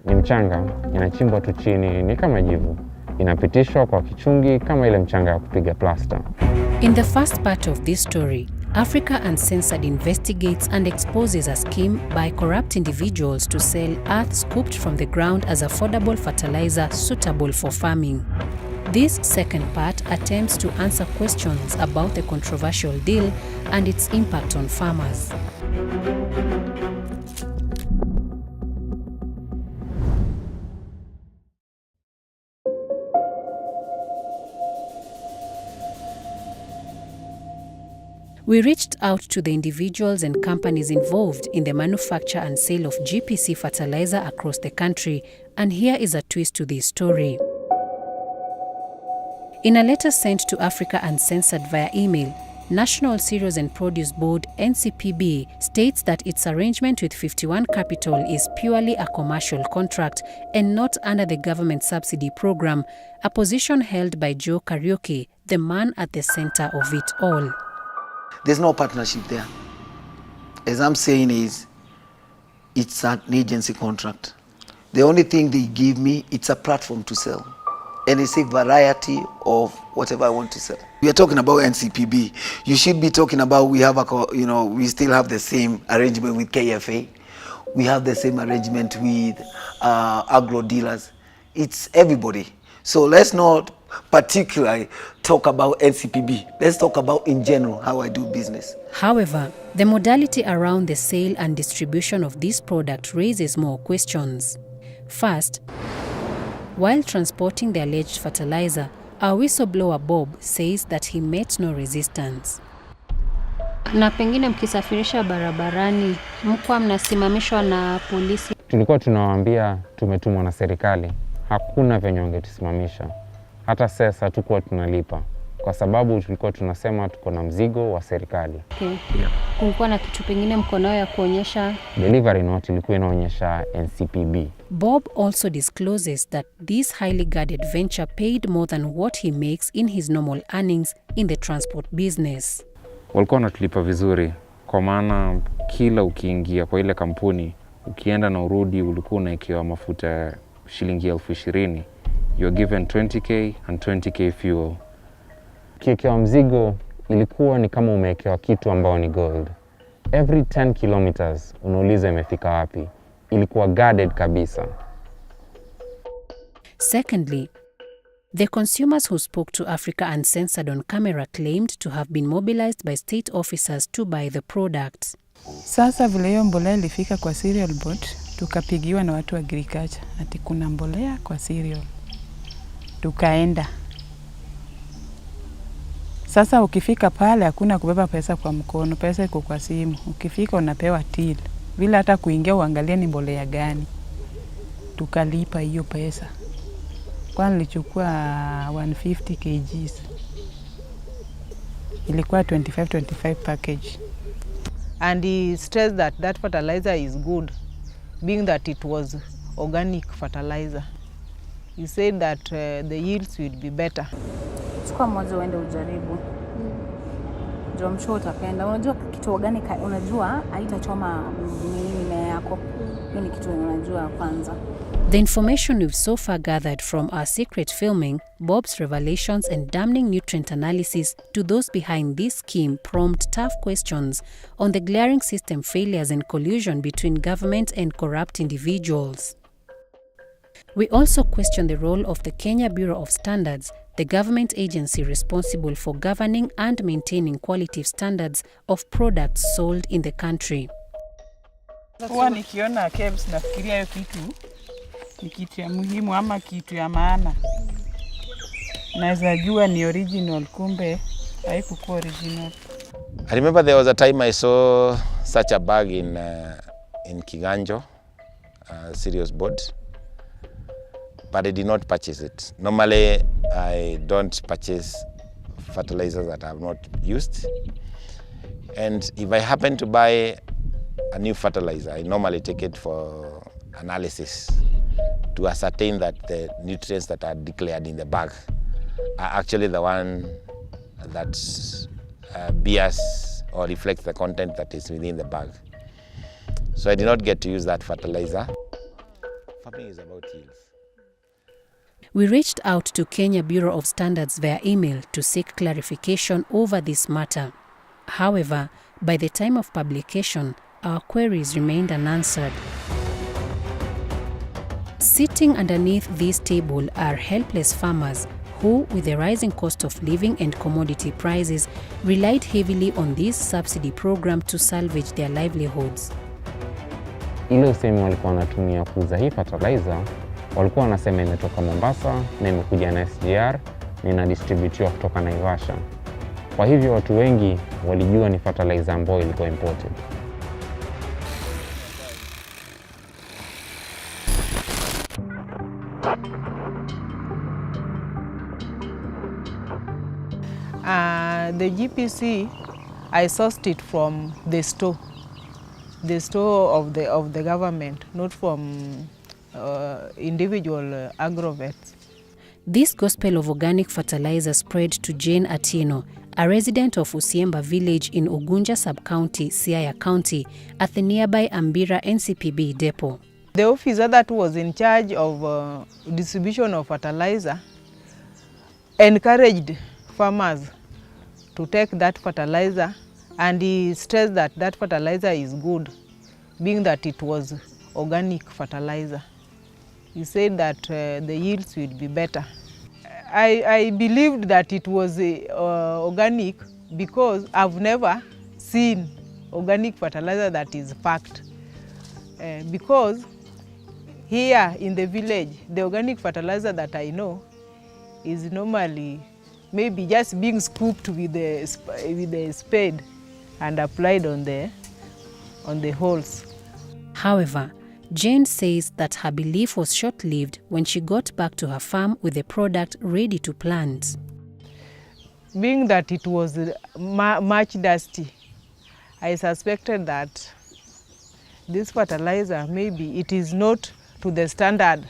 Ni mchanga, inachimbwa tu chini, ni kama jivu. Inapitishwa kwa kichungi kama ile mchanga ya kupiga plasta. In the first part of this story, Africa Uncensored investigates and exposes a scheme by corrupt individuals to sell earth scooped from the ground as affordable fertilizer suitable for farming. This second part attempts to answer questions about the controversial deal and its impact on farmers. We reached out to the individuals and companies involved in the manufacture and sale of GPC fertilizer across the country, and here is a twist to this story. In a letter sent to Africa Uncensored via email, National Cereals and Produce Board (NCPB) states that its arrangement with 51 Capital is purely a commercial contract and not under the government subsidy program, a position held by Joe Kariuki, the man at the center of it all. There's no partnership there. As I'm saying is, it's an agency contract. The only thing they give me, it's a platform to sell. And it's a variety of whatever I want to sell. We are talking about NCPB. You should be talking about we still have the same arrangement with KFA. We have the same arrangement with agro dealers. It's everybody. So let's not particularly talk about NCPB. Let's talk about in general how I do business. However, the modality around the sale and distribution of this product raises more questions. First, while transporting the alleged fertilizer, our whistleblower Bob says that he met no resistance. Na pengine mkisafirisha barabarani, mkwa mnasimamishwa na polisi? Tulikuwa tunawaambia tumetumwa na serikali. Hakuna venye wangetusimamisha. Hata sasa hatukuwa tunalipa kwa sababu tulikuwa tunasema tuko na mzigo wa serikali. Okay. Yeah. Kulikuwa na kitu pengine mko nayo ya kuonyesha? Delivery note ilikuwa inaonyesha NCPB. Bob also discloses that this highly guarded venture paid more than what he makes in his normal earnings in the transport business. Walikuwa wanatulipa vizuri kwa maana kila ukiingia kwa ile kampuni, ukienda na urudi ulikuwa unaekewa mafuta shilingi 20,000. You're given 20k and 20k fuel. Ukiekewa mzigo ilikuwa ni kama umeekewa kitu ambao ni gold. Every 10 kilometers unauliza imefika wapi. Ilikuwa guarded kabisa. Secondly, the consumers who spoke to Africa Uncensored on camera claimed to have been mobilized by state officers to buy the products. Sasa vile hiyo mbolea ilifika kwa cereal board, tukapigiwa na watu wa agriculture ati kuna mbolea kwa cereal. Tukaenda. Sasa ukifika pale hakuna kubeba pesa kwa mkono, pesa iko kwa simu. Ukifika unapewa till. Bila hata kuingia uangalie ni mbolea gani. Tukalipa hiyo pesa. Kwa nilichukua 150 kgs. Ilikuwa 25 package. And he stressed that that fertilizer is good, being that it was organic fertilizer. He said that the yields will be better. Chukua moja uende ujaribu. Ndio msho utapenda. Unajua kitu organic, unajua haitachoma mimea yako. Hiyo ni kitu unajua kwanza. The information we've so far gathered from our secret filming, Bob's revelations and damning nutrient analysis to those behind this scheme prompt tough questions on the glaring system failures and collusion between government and corrupt individuals. We also question the role of the Kenya Bureau of Standards, the government agency responsible for governing and maintaining quality standards of products sold in the country. Huwa nikiona KEBS nafikiria hiyo kitu ni kitu ya muhimu ama kitu ya maana. Naweza jua ni original, kumbe haikuwa original. I remember there was a time I saw such a bag in Kiganjo, Cereals Board, but I did not purchase it. Normally, I don't purchase fertilizers that I have not used. And if I happen to buy a new fertilizer, I normally take it for analysis to ascertain that the nutrients that are declared in the bag are actually the one that bears or reflects the content that is within the bag. So I did not get to use that fertilizer. farming is about yields. We reached out to Kenya Bureau of Standards via email to seek clarification over this matter. However, by the time of publication, our queries remained unanswered. Sitting underneath this table are helpless farmers who, with the rising cost of living and commodity prices, relied heavily on this subsidy program to salvage their livelihoods. Ile usemi walikuwa wanatumia kuuza hii fertilizer, walikuwa wanasema imetoka Mombasa na imekuja na SGR na inadistributiwa kutoka Naivasha. Kwa hivyo watu wengi walijua ni fertilizer ambayo ilikuwa imported. The GPC, I sourced it from the store of the government, not from individual agrovets. This gospel of organic fertilizer spread to Jane Atieno, a resident of Usiemba village in Ugunja sub-county, Siaya County, at the nearby Ambira NCPB depot. The officer that was in charge of distribution of fertilizer encouraged farmers to take that fertilizer, and he stressed that that fertilizer is good, being that it was organic fertilizer. He said that the yields will be better. I believed that it was organic because I've never seen organic fertilizer that is packed. Because here in the village, the organic fertilizer that I know is normally maybe just being scooped with the spade and applied on the holes. However, Jane says that her belief was short-lived when she got back to her farm with the product ready to plant. Being that it was much dusty, I suspected that this fertilizer, maybe it is not to the standard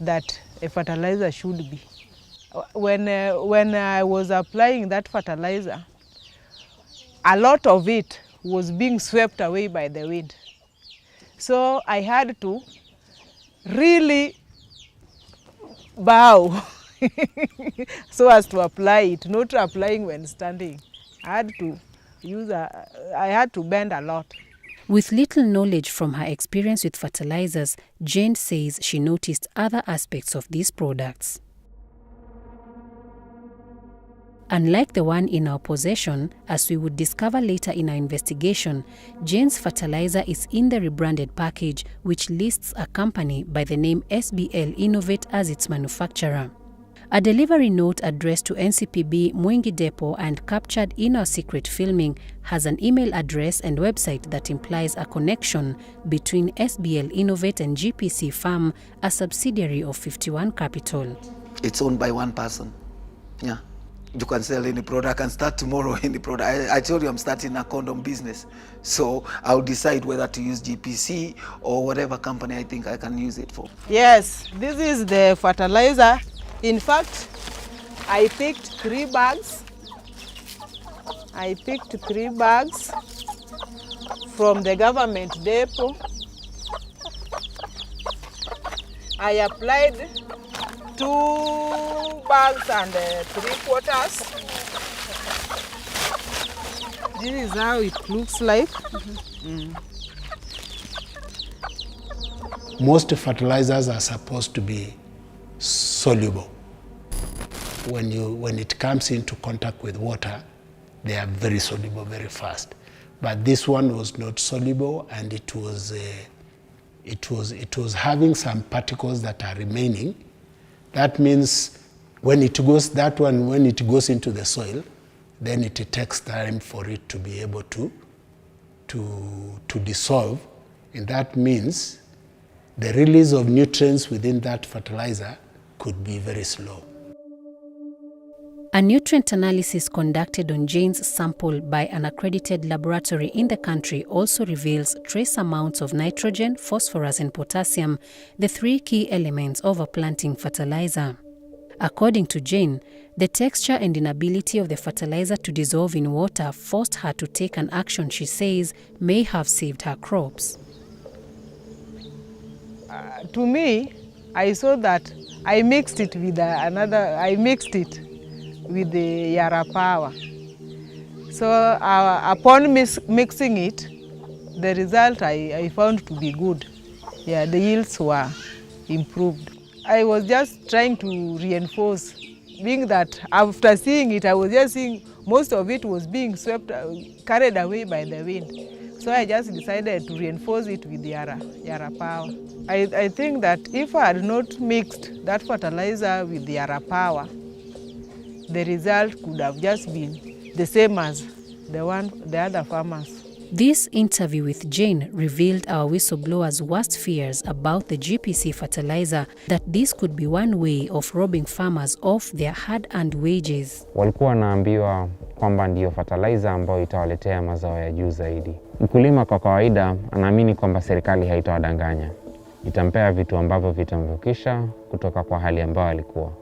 that a fertilizer should be. When I was applying that fertilizer, a lot of it was being swept away by the wind. So I had to really bow so as to apply it, not applying when standing. I had to bend a lot. With little knowledge from her experience with fertilizers, Jane says she noticed other aspects of these products. Unlike the one in our possession, as we would discover later in our investigation, Jane's fertilizer is in the rebranded package, which lists a company by the name SBL Innovate as its manufacturer. A delivery note addressed to NCPB Mwingi Depot and captured in our secret filming has an email address and website that implies a connection between SBL Innovate and GPC Farm, a subsidiary of 51 Capital. It's owned by one person. Yeah. You can sell any product. I can start tomorrow any product. I told you I'm starting a condom business. So I'll decide whether to use GPC or whatever company I think I can use it for. Yes, this is the fertilizer. In fact, I picked 3 bags. I picked 3 bags from the government depot. I applied 2 bags and 3/4. This is how it looks like. Most fertilizers are supposed to be soluble. When it comes into contact with water, they are very soluble very fast. But this one was not soluble, and it was having some particles that are remaining. That means when it goes into the soil, then it takes time for it to be able to dissolve, and that means the release of nutrients within that fertilizer could be very slow. A nutrient analysis conducted on Jane's sample by an accredited laboratory in the country also reveals trace amounts of nitrogen, phosphorus and potassium, the 3 key elements of a planting fertilizer. According to Jane, the texture and inability of the fertilizer to dissolve in water forced her to take an action she says may have saved her crops. To me, I saw that I mixed it with the Yara Power. So upon mixing it, the result I found to be good. Yeah, the yields were improved. I was just trying to reinforce, being that after seeing it, I was just seeing most of it was being swept, carried away by the wind. So I just decided to reinforce it with Yara Power. I think that if I had not mixed that fertilizer with the Yara Power, the result could have just been the same as the other farmers. This interview with Jane revealed our whistleblower's worst fears about the GPC fertilizer, that this could be one way of robbing farmers of their hard-earned wages. Walikuwa wanaambiwa kwamba ndio fertilizer ambayo itawaletea mazao ya juu zaidi. Mkulima kwa kawaida anaamini kwamba serikali haitawadanganya. Itampea vitu ambavyo vitamvukisha kutoka kwa hali ambayo alikuwa.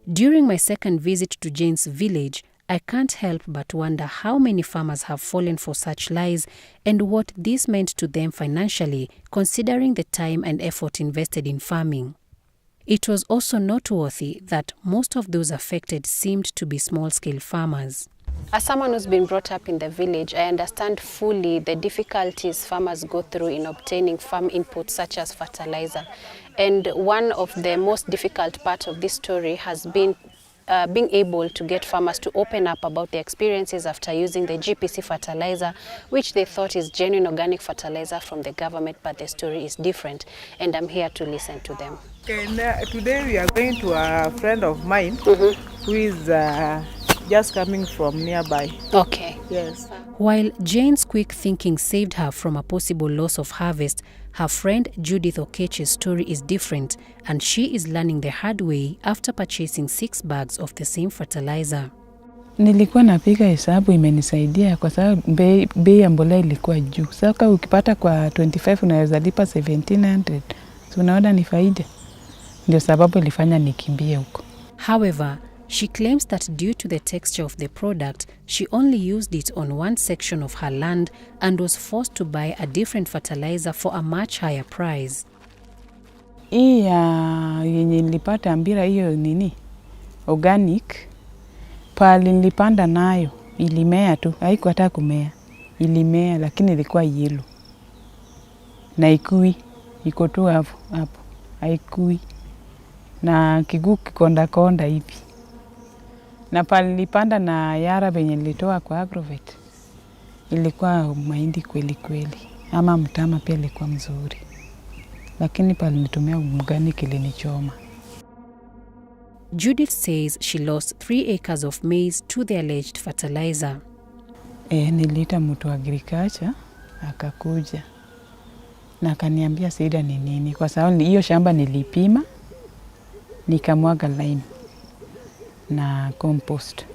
During my second visit to Jane's village, I can't help but wonder how many farmers have fallen for such lies and what this meant to them financially, considering the time and effort invested in farming. It was also noteworthy that most of those affected seemed to be small-scale farmers. As someone who's been brought up in the village, I understand fully the difficulties farmers go through in obtaining farm inputs such as fertilizer. And one of the most difficult parts of this story has been being able to get farmers to open up about their experiences after using the GPC fertilizer, which they thought is genuine organic fertilizer from the government, but the story is different. And I'm here to listen to them. Today we are going to a friend of mine who is just coming from nearby. Okay. Yes. While Jane's quick thinking saved her from a possible loss of harvest, her friend Judith Okeche's story is different, and she is learning the hard way after purchasing 6 bags of the same fertilizer. Nilikuwa napiga hesabu, imenisaidia kwa sababu bei ya mbolea ilikuwa juu. Sasa ukipata kwa 25 unaweza lipa 1700. So unaona ni faida. Ndio sababu ilifanya nikimbie huko. However, she claims that due to the texture of the product, she only used it on one section of her land and was forced to buy a different fertilizer for a much higher price. Hii yenye nilipata ambira hiyo nini? Organic. Pali nilipanda nayo, ilimea tu, haikuwa hata kumea. Ilimea lakini ilikuwa yellow. Na ikui, iko tu hapo, haikui. Na kiguu kikonda hivi. Na pali nilipanda na Yara benye nilitoa kwa Agrovet, ilikuwa mahindi kweli kweli, ama mtama pia ilikuwa mzuri, lakini pali nitumia organic ilinichoma. Judith says she lost 3 acres of maize to the alleged fertilizer. Niliita mtu wa agriculture, akakuja na akaniambia shida ni nini, kwa sababu hiyo shamba nilipima, nikamwaga lime na compost.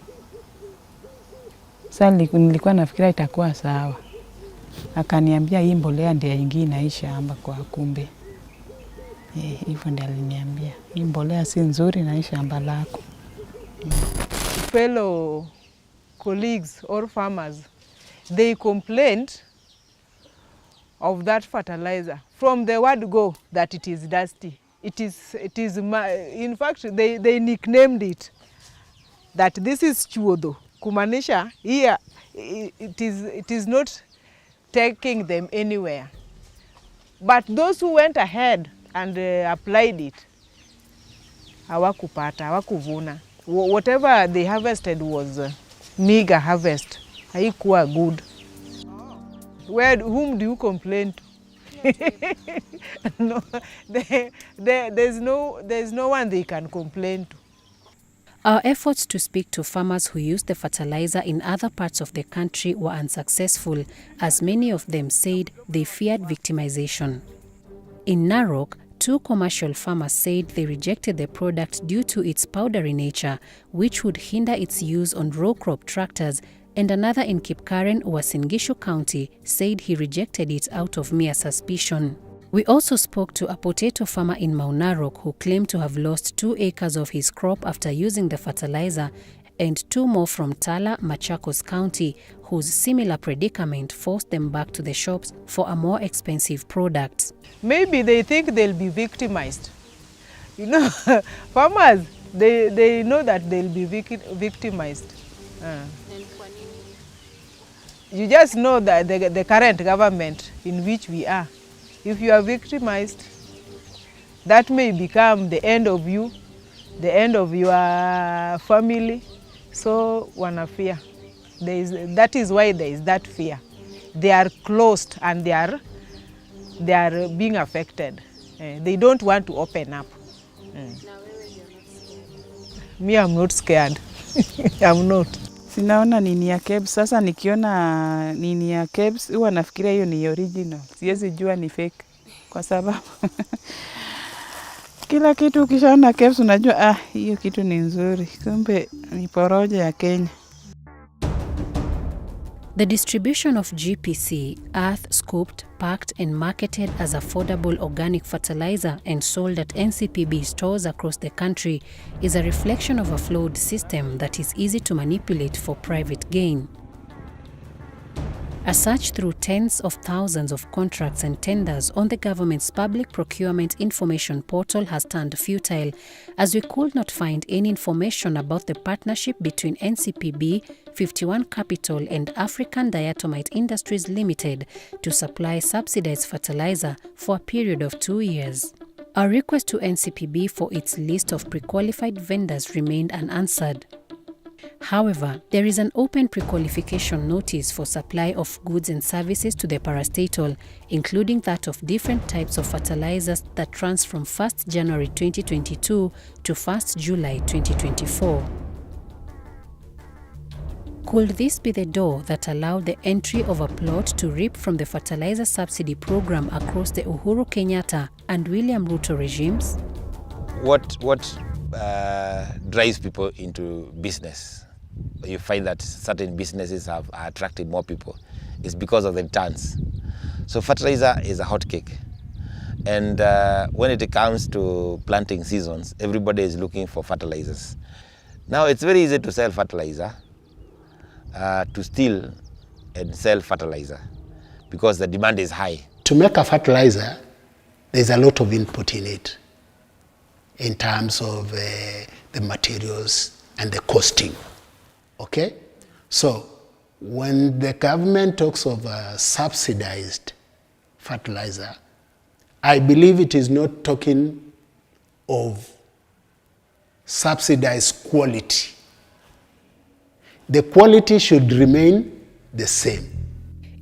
Sasa nilikuwa nafikiria itakuwa sawa. Akaniambia hii mbolea ndio ingine na hii shamba, kwa kumbe. Hivyo ndio aliniambia. Hii mbolea si nzuri na hii shamba lako. Fellow colleagues or farmers, they complained of that fertilizer from the word go that it is dusty. It is in fact they nicknamed it that this is chuodo, kumanisha here it is not taking them anywhere. But those who went ahead and applied it, hawakupata, hawakuvuna. Whatever they harvested was meager harvest, haikuwa good. Whom do you complain to? No, there's no one they can complain to. Our efforts to speak to farmers who use the fertilizer in other parts of the country were unsuccessful, as many of them said they feared victimization. In Narok, 2 commercial farmers said they rejected the product due to its powdery nature, which would hinder its use on row crop tractors, and another in Kipkaren, Uasin Gishu County, said he rejected it out of mere suspicion. We also spoke to a potato farmer in Mount Narok who claimed to have lost 2 acres of his crop after using the fertilizer and 2 more from Tala, Machakos County, whose similar predicament forced them back to the shops for a more expensive product. Maybe they think they'll be victimized. You know, farmers, they know that they'll be victimized. You just know that the current government in which we are, if you are victimized, that may become the end of you, the end of your family. So wana fear. That is why there is that fear. They are closed and they are being affected. They don't want to open up. Me, I'm not scared. I'm not. Sinaona nini ya KEBS. Sasa nikiona nini ya KEBS huwa nafikiria hiyo ni original. Siwezi jua ni fake kwa sababu kila kitu ukishaona KEBS unajua hiyo kitu ni nzuri. Kumbe ni porojo ya Kenya. The distribution of GPC, earth scooped, packed and marketed as affordable organic fertilizer and sold at NCPB stores across the country is a reflection of a flawed system that is easy to manipulate for private gain. A search through tens of thousands of contracts and tenders on the government's public procurement information portal has turned futile, as we could not find any information about the partnership between NCPB, 51 Capital and African Diatomite Industries Limited to supply subsidized fertilizer for a period of 2 years. Our request to NCPB for its list of pre-qualified vendors remained unanswered. However, there is an open pre-qualification notice for supply of goods and services to the parastatal, including that of different types of fertilizers that runs from 1st January 2022 to 1st July 2024. Could this be the door that allowed the entry of a plot to reap from the fertilizer subsidy program across the Uhuru Kenyatta and William Ruto regimes? What drives people into business? You find that certain businesses have attracted more people. It's because of the returns. So fertilizer is a hot cake. And when it comes to planting seasons, everybody is looking for fertilizers. Now it's very easy to sell fertilizer, to steal and sell fertilizer, because the demand is high. To make a fertilizer, there's a lot of input in it, in terms of the materials and the costing. Okay? So when the government talks of subsidized fertilizer, I believe it is not talking of subsidized quality. The quality should remain the same.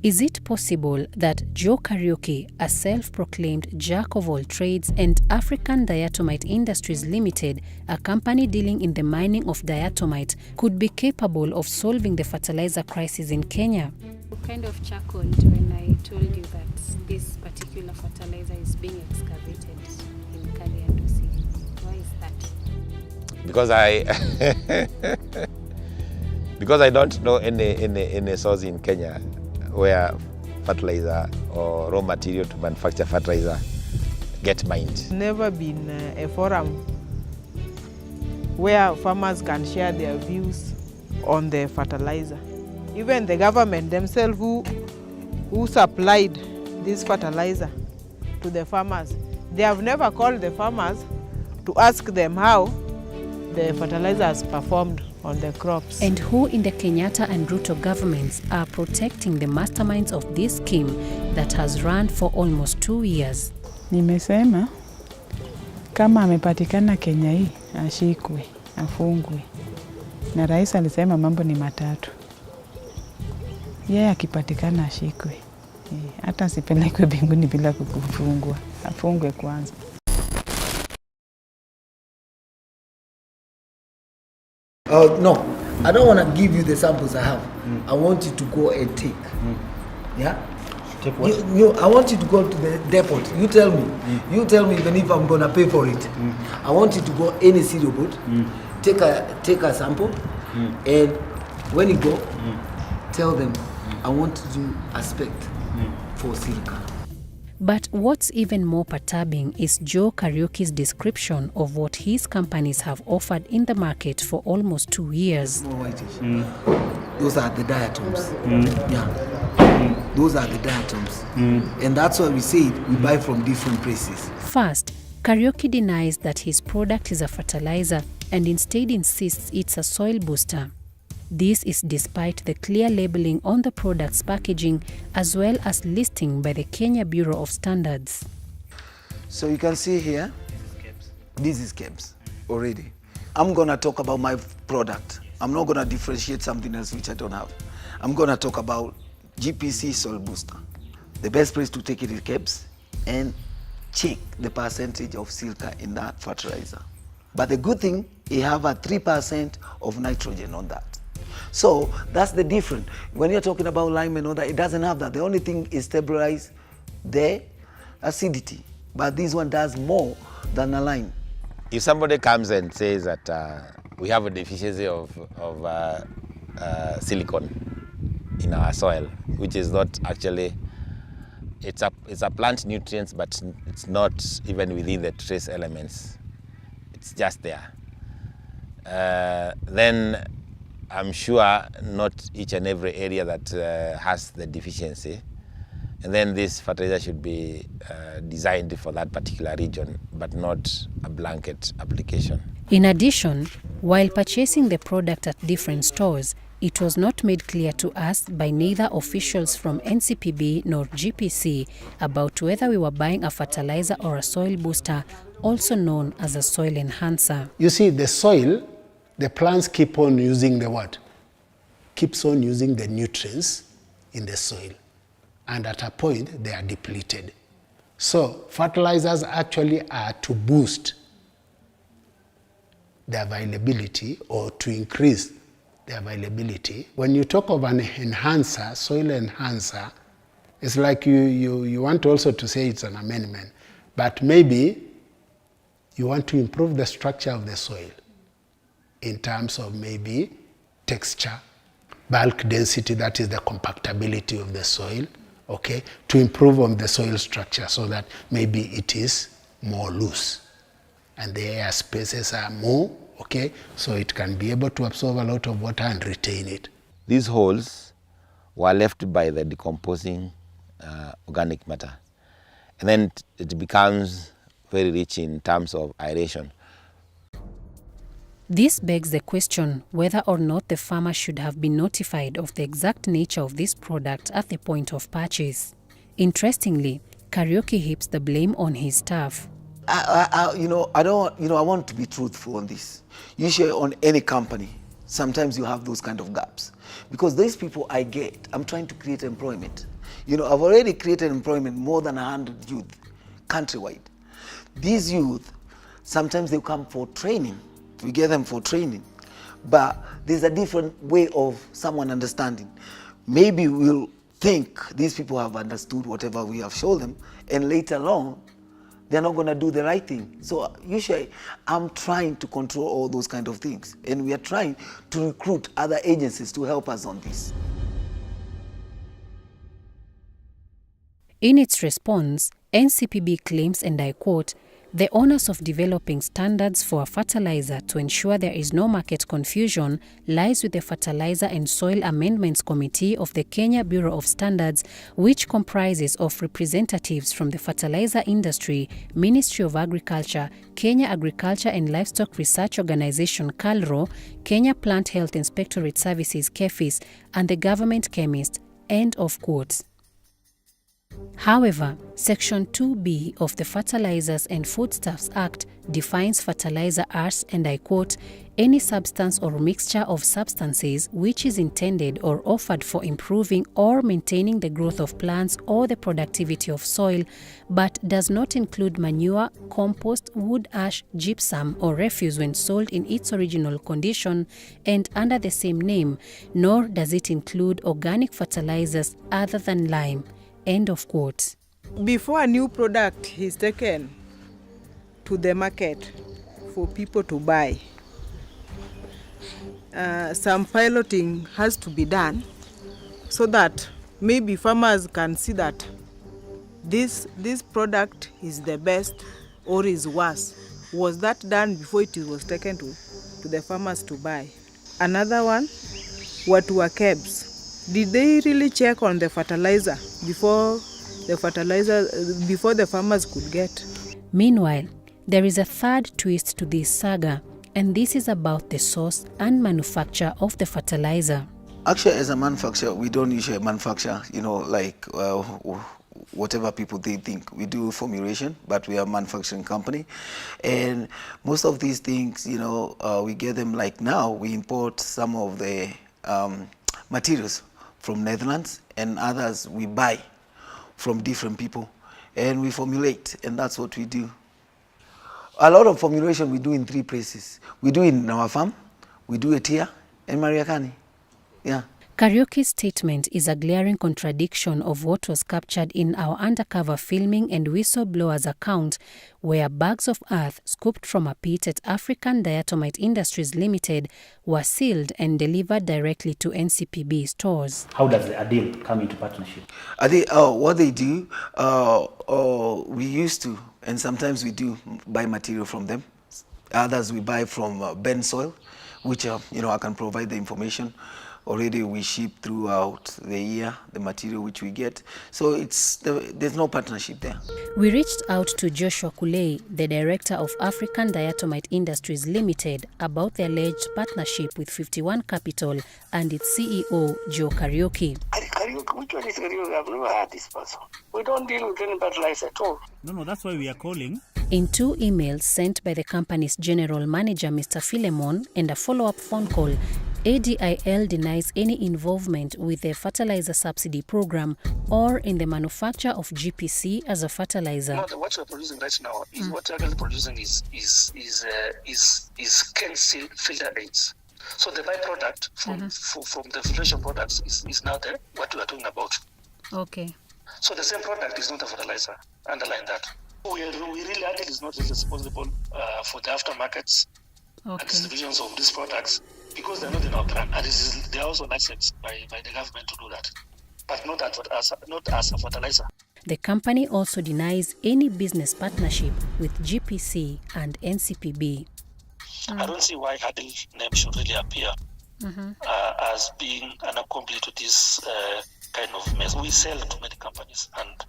Is it possible that Joe Kariuki, a self-proclaimed jack of all trades, and African Diatomite Industries Limited, a company dealing in the mining of diatomite, could be capable of solving the fertilizer crisis in Kenya? You kind of chuckled when I told you that this particular fertilizer is being excavated in Kaliandusi. Why is that? Because I don't know any source in Kenya where fertilizer or raw material to manufacture fertilizer get mined. Never been a forum where farmers can share their views on the fertilizer. Even the government themselves who supplied this fertilizer to the farmers, they have never called the farmers to ask them how the fertilizer has performed on the crops. And who in the Kenyatta and Ruto governments are protecting the masterminds of this scheme that has run for almost 2 years? Nimesema kama amepatikana Kenya hii ashikwe, afungwe. Na rais alisema mambo ni matatu. Yeye akipatikana ashikwe. Hata asipelekwe mbinguni bila kufungwa. Afungwe kwanza. No, I don't want to give you the samples I have. I want you to go and take. Yeah? Take what? I want you to go to the depot. You tell me. You tell me even if I'm going to pay for it. I want you to go any cereal boat, take a sample, and when you go, tell them, I want to do a spec for silica. But what's even more perturbing is Joe Kariuki's description of what his companies have offered in the market for almost 2 years. More whitish. Those are the diatoms. Yeah. Those are the diatoms. And that's why we say we buy from different places. First, Kariuki denies that his product is a fertilizer and instead insists it's a soil booster. This is despite the clear labeling on the product's packaging as well as listing by the Kenya Bureau of Standards. So you can see here, this is KEBS already. I'm gonna talk about my product. I'm not gonna differentiate something else which I don't have. I'm gonna talk about GPC soil booster. The best place to take it is KEBS and check the percentage of silica in that fertilizer. But the good thing, you have a 3% of nitrogen on that. So that's the difference. When you're talking about lime and all that, it doesn't have that. The only thing is stabilize the acidity. But this one does more than a lime. If somebody comes and says that we have a deficiency of silicon in our soil, which is not actually, it's a plant nutrient, but it's not even within the trace elements. It's just there. Then I'm sure not each and every area that has the deficiency. And then this fertilizer should be designed for that particular region, but not a blanket application. In addition, while purchasing the product at different stores, it was not made clear to us by neither officials from NCPB nor GPC about whether we were buying a fertilizer or a soil booster, also known as a soil enhancer. You see, the soil, the plants keep on using the what? Keeps on using the nutrients in the soil. And at a point, they are depleted. So fertilizers actually are to boost the availability or to increase the availability. When you talk of an enhancer, soil enhancer, it's like you want also to say it's an amendment, but maybe you want to improve the structure of the soil in terms of maybe texture, bulk density, that is the compactability of the soil, okay, to improve on the soil structure so that maybe it is more loose and the air spaces are more, okay, so it can be able to absorb a lot of water and retain it. These holes were left by the decomposing organic matter. And then it becomes very rich in terms of aeration. This begs the question whether or not the farmer should have been notified of the exact nature of this product at the point of purchase. Interestingly, Kariuki heaps the blame on his staff. I want to be truthful on this. Usually on any company, sometimes you have those kind of gaps. Because these people I'm trying to create employment. I've already created employment more than 100 youth countrywide. These youth, sometimes they come for training. We get them for training. But there's a different way of someone understanding. Maybe we'll think these people have understood whatever we have shown them, and later on, they're not going to do the right thing. So usually, I'm trying to control all those kind of things. And we are trying to recruit other agencies to help us on this. In its response, NCPB claims, and I quote, "The onus of developing standards for a fertilizer to ensure there is no market confusion lies with the Fertilizer and Soil Amendments Committee of the Kenya Bureau of Standards, which comprises of representatives from the fertilizer industry, Ministry of Agriculture, Kenya Agriculture and Livestock Research Organization KALRO, Kenya Plant Health Inspectorate Services KEFIS, and the government chemist." End of quote. However, Section 2B of the Fertilizers and Foodstuffs Act defines fertilizer as, and I quote, "any substance or mixture of substances which is intended or offered for improving or maintaining the growth of plants or the productivity of soil, but does not include manure, compost, wood ash, gypsum, or refuse when sold in its original condition and under the same name, nor does it include organic fertilizers other than lime." End of quote. Before a new product is taken to the market for people to buy, some piloting has to be done so that maybe farmers can see that this product is the best or is worse. Was that done before it was taken to the farmers to buy? Another one, what were KEBS? Did they really check on the fertilizer before the farmers could get? Meanwhile, there is a third twist to this saga, and this is about the source and manufacture of the fertilizer. Actually, as a manufacturer, we don't usually manufacture, like whatever people they think. We do formulation, but we are a manufacturing company. And most of these things, we get them like now, we import some of the materials from Netherlands, and others we buy from different people. And we formulate, and that's what we do. A lot of formulation we do in 3 places. We do it in our farm, we do it here, in Mariakani. Yeah. Kariuki's statement is a glaring contradiction of what was captured in our undercover filming and whistleblowers account, where bags of earth scooped from a pit at African Diatomite Industries Limited were sealed and delivered directly to NCPB stores. How does a deal come into partnership? What they do, we used to, and sometimes we do buy material from them. Others we buy from Ben Soil, which I can provide the information. Already we ship throughout the year the material which we get. So there's no partnership there. We reached out to Joshua Kulei, the director of African Diatomite Industries Limited, about the alleged partnership with 51 Capital and its CEO, Joe Kariuki. Kariuki, which one is Kariuki? I've never heard this person. We don't deal with any fertilizer at all. No, that's why we are calling. In 2 emails sent by the company's general manager, Mr. Philemon, and a follow-up phone call, ADIL denies any involvement with the fertilizer subsidy program or in the manufacture of GPC as a fertilizer. No, what we're producing right now is what we're actually producing is cane filter aids. So the byproduct from the filtration products is now what we are talking about. Okay. So the same product is not a fertilizer. Underline that. We really actually is not responsible for the aftermarkets and distributions of these products, because they're not in our brand, and they're also licensed by the government to do that, but not as a fertilizer. The company also denies any business partnership with GPC and NCPB. I don't see why Hadil's name should really appear as being an accomplice to this kind of mess. We sell to many companies, and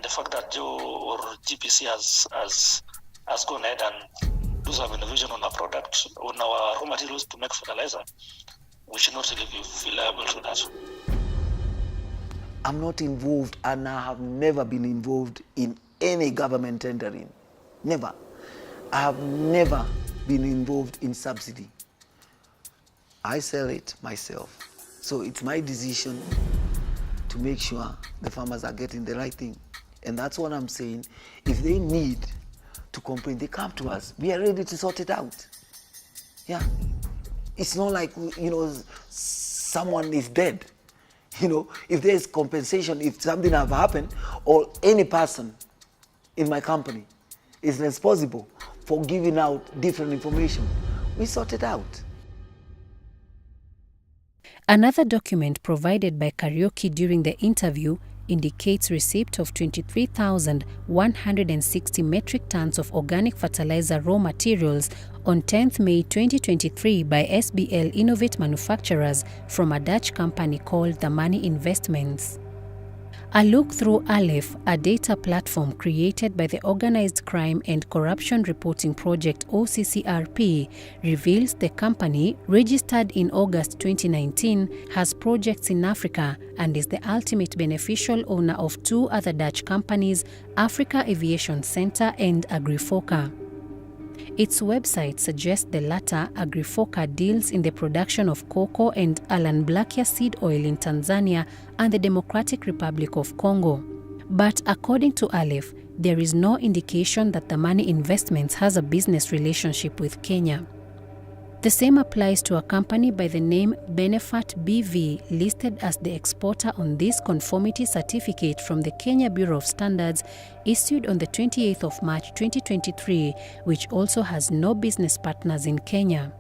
the fact that Joe or GPC has gone ahead and do some innovation on our product, on our raw materials to make fertilizer, we should not really be liable to that. I'm not involved, and I have never been involved in any government tendering. Never. I have never been involved in subsidy. I sell it myself. So it's my decision to make sure the farmers are getting the right thing. And that's what I'm saying. If they need to complain, they come to us. We are ready to sort it out. Yeah. It's not like, someone is dead. If there's compensation, if something have happened, or any person in my company is responsible for giving out different information, we sort it out. Another document provided by Kariuki during the interview indicates receipt of 23,160 metric tons of organic fertilizer raw materials on 10th May 2023 by SBL Innovate Manufacturers from a Dutch company called The Money Investments. A look through Aleph, a data platform created by the Organized Crime and Corruption Reporting Project OCCRP, reveals the company, registered in August 2019, has projects in Africa and is the ultimate beneficial owner of 2 other Dutch companies, Africa Aviation Center and Agrifoca. Its website suggests the latter, Agrifoca, deals in the production of cocoa and Alan Blackia seed oil in Tanzania and the Democratic Republic of Congo. But according to Aleph, there is no indication that the Money Investments has a business relationship with Kenya. The same applies to a company by the name Benefat BV, listed as the exporter on this conformity certificate from the Kenya Bureau of Standards, issued on the 28th of March 2023, which also has no business partners in Kenya.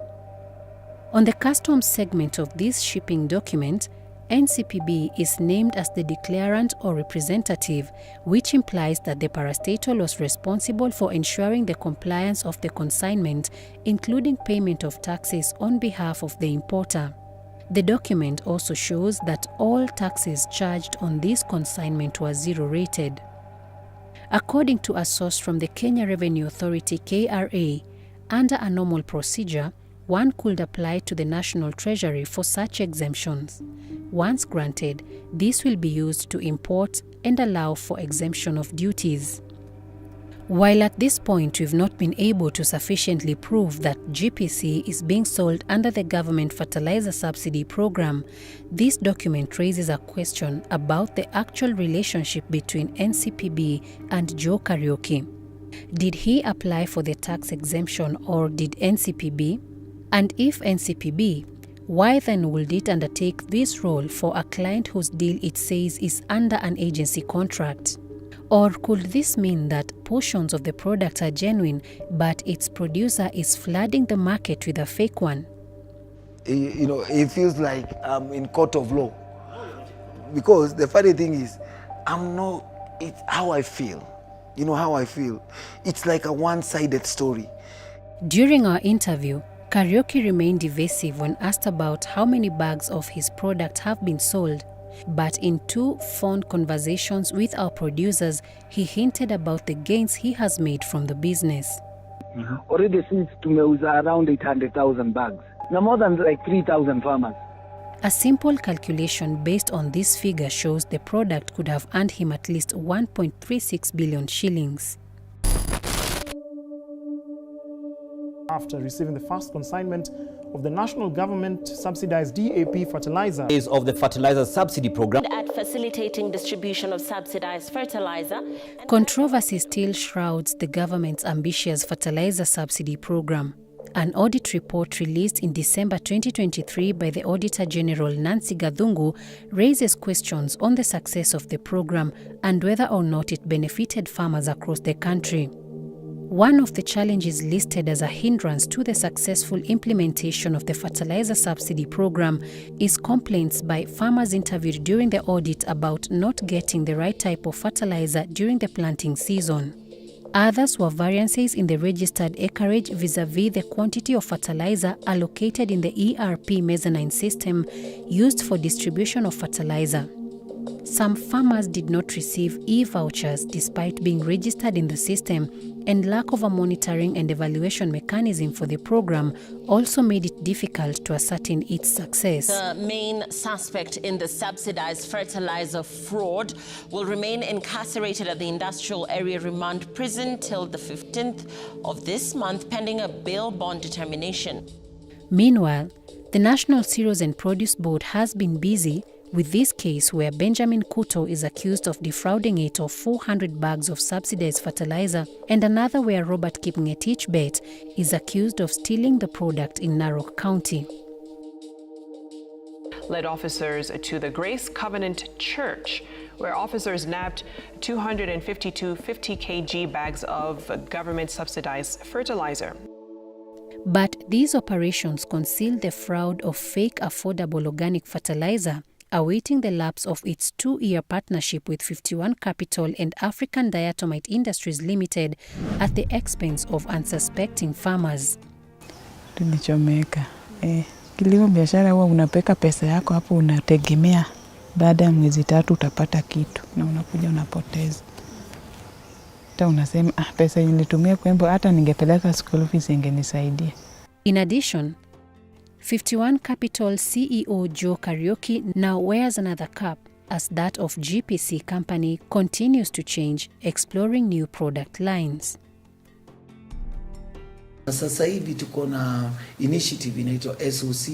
On the customs segment of this shipping document, NCPB is named as the declarant or representative, which implies that the parastatal was responsible for ensuring the compliance of the consignment, including payment of taxes on behalf of the importer. The document also shows that all taxes charged on this consignment were zero-rated. According to a source from the Kenya Revenue Authority (KRA), under a normal procedure, one could apply to the National Treasury for such exemptions. Once granted, this will be used to import and allow for exemption of duties. While at this point we've not been able to sufficiently prove that GPC is being sold under the government fertilizer subsidy program, this document raises a question about the actual relationship between NCPB and Joe Kariuki. Did he apply for the tax exemption or did NCPB? And if NCPB, why then would it undertake this role for a client whose deal it says is under an agency contract? Or could this mean that portions of the product are genuine, but its producer is flooding the market with a fake one? You know, it feels like I'm in court of law. Because the funny thing is, it's how I feel. You know how I feel. It's like a one-sided story. During our interview, Kariuki remained evasive when asked about how many bags of his product have been sold. But in 2 phone conversations with our producers, he hinted about the gains he has made from the business. Already since tumeuza around 800,000 bags. Now more than like 3,000 farmers. A simple calculation based on this figure shows the product could have earned him at least 1.36 billion shillings. After receiving the first consignment of the national government subsidized DAP fertilizer of the fertilizer subsidy program at facilitating distribution of subsidized fertilizer. Controversy still shrouds the government's ambitious fertilizer subsidy program. An audit report released in December 2023 by the Auditor General Nancy Gathungu raises questions on the success of the program and whether or not it benefited farmers across the country. One of the challenges listed as a hindrance to the successful implementation of the fertilizer subsidy program is complaints by farmers interviewed during the audit about not getting the right type of fertilizer during the planting season. Others were variances in the registered acreage vis-à-vis the quantity of fertilizer allocated in the ERP mezzanine system used for distribution of fertilizer. Some farmers did not receive e-vouchers despite being registered in the system, and lack of a monitoring and evaluation mechanism for the program also made it difficult to ascertain its success. The main suspect in the subsidized fertilizer fraud will remain incarcerated at the Industrial Area Remand Prison till the 15th of this month, pending a bail bond determination. Meanwhile, the National Cereals and Produce Board has been busy with this case where Benjamin Kuto is accused of defrauding it of 400 bags of subsidized fertilizer, and another where Robert Kipngetich Bet is accused of stealing the product in Narok County. Led officers to the Grace Covenant Church, where officers nabbed 252 50 kg bags of government-subsidized fertilizer. But these operations conceal the fraud of fake affordable organic fertilizer, awaiting the lapse of its 2-year partnership with 51 Capital and African Diatomite Industries Limited at the expense of unsuspecting farmers. Tulichomeka. Kilimo biashara huwa unapeka pesa yako hapo, unategemea baada ya mwezi 3 utapata kitu na unakuja unapoteza. Hata unasema pesa nilitumia kwembo, hata ningepeleka school fees ingenisaidia. In addition, 51 Capital CEO Joe Kariuki now wears another cap as that of GPC company continues to change, exploring new product lines. Sasa hivi tuko na initiative inaitwa SOC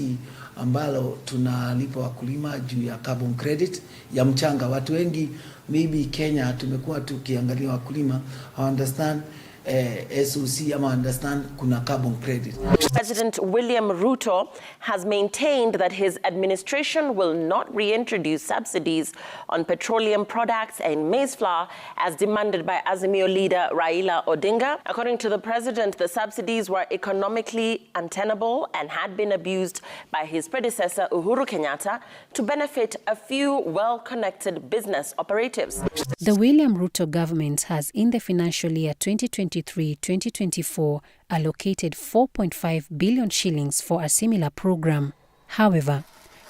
ambalo tunalipa wakulima juu ya carbon credit ya mchanga. Watu wengi maybe Kenya tumekuwa tukiangalia wakulima, I understand SOC ama understand kuna carbon credit. President William Ruto has maintained that his administration will not reintroduce subsidies on petroleum products and maize flour as demanded by Azimio leader Raila Odinga. According to the president, the subsidies were economically untenable and had been abused by his predecessor Uhuru Kenyatta to benefit a few well-connected business operatives. The William Ruto government has, in the financial year 2023-2024, allocated 4.5 billion shillings for a similar program. However,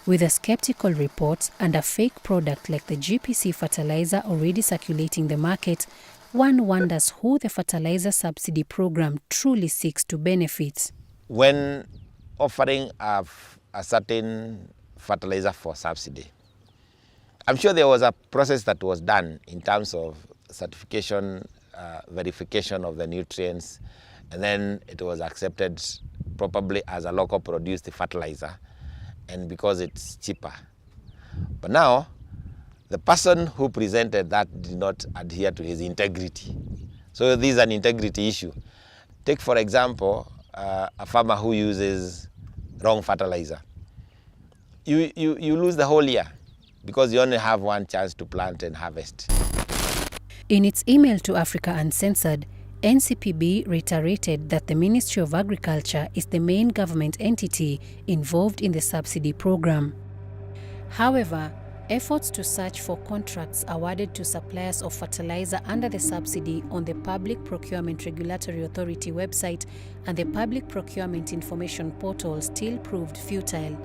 with the skeptical reports and a fake product like the GPC fertilizer already circulating the market, one wonders who the fertilizer subsidy program truly seeks to benefit. When offering a certain fertilizer for subsidy, I'm sure there was a process that was done in terms of certification, verification of the nutrients, and then it was accepted probably as a local produced fertilizer, and because it's cheaper. But now, the person who presented that did not adhere to his integrity. So this is an integrity issue. Take, for example, a farmer who uses wrong fertilizer. You lose the whole year because you only have one chance to plant and harvest. In its email to Africa Uncensored, NCPB reiterated that the Ministry of Agriculture is the main government entity involved in the subsidy program. However, efforts to search for contracts awarded to suppliers of fertilizer under the subsidy on the Public Procurement Regulatory Authority website and the Public Procurement Information Portal still proved futile,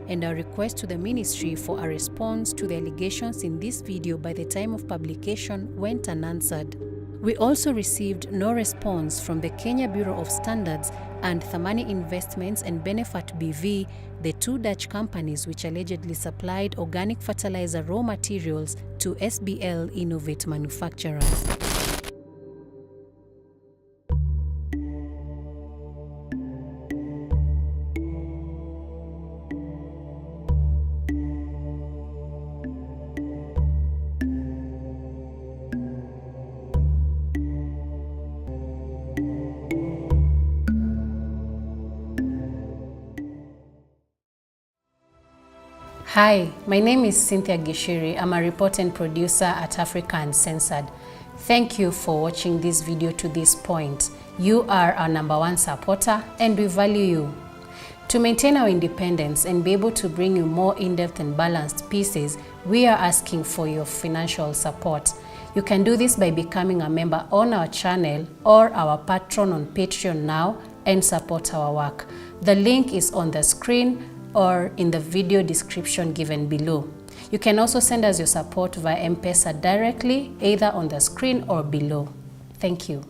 and our request to the ministry for a response to the allegations in this video by the time of publication went unanswered. We also received no response from the Kenya Bureau of Standards and Thamani Investments and Benefat BV, the two Dutch companies which allegedly supplied organic fertilizer raw materials to SBL Innovate manufacturers. Hi, my name is Cynthia Gishiri. I'm a reporter and producer at Africa Uncensored. Thank you for watching this video to this point. You are our #1 supporter and we value you. To maintain our independence and be able to bring you more in-depth and balanced pieces, we are asking for your financial support. You can do this by becoming a member on our channel or our patron on Patreon now and support our work. The link is on the screen or in the video description given below. You can also send us your support via M-Pesa directly, either on the screen or below. Thank you.